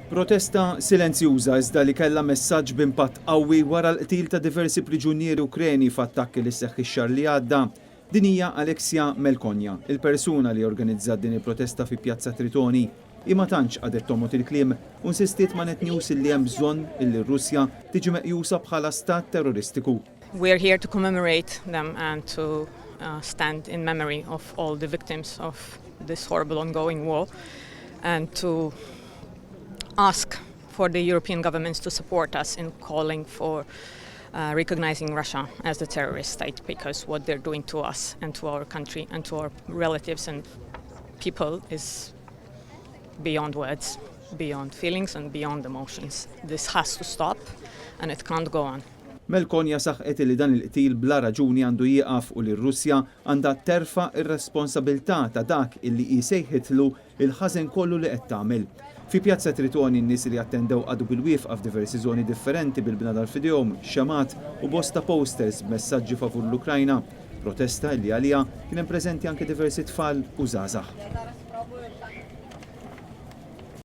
Protesta silenzjuża iżda li kellha messaġġ b'impatt qawwi wara l-qtil ta' diversi priġunieri Ukreni f'attakki li seħħ ix-xahar li għadda. Din hija Alexia Melkonja, il-persuna li organizzat din il-protesta fi Pjazza Tritoni. Imma tantx qadet tommot il-kliem u nsistiet ma' Net News illi hemm bżonn illi r-Russja tiġi meqjusa bħala stat terroristiku. We're here to commemorate them and to stand in memory of all the victims of this horrible ongoing war and to ask for the European governments to support us in calling for recognizing Russia as the terrorist state, because what they're doing to us and to our country and to our relatives and people is beyond words, beyond feelings and beyond emotions. This has to stop and it can't go on. Melkonja saħqet li dan il-qtil bla raġuni għandu jieqaf u li r-Russja għandha terfa' ir-responsabilità ta' dak illi jisejħitlu il-ħażen kollu li qed tagħmel. Fi Pjazza Tritoni n-nies li attendew għadu bil-wieqfa f'diversi żoni differenti bil-bna tal-fidejhom, xamat u bosta posters b'messaġġi favur l-Ukrajna. Protesta li għalija kien hemm preżenti anke diversi tfal u żgħażagħ.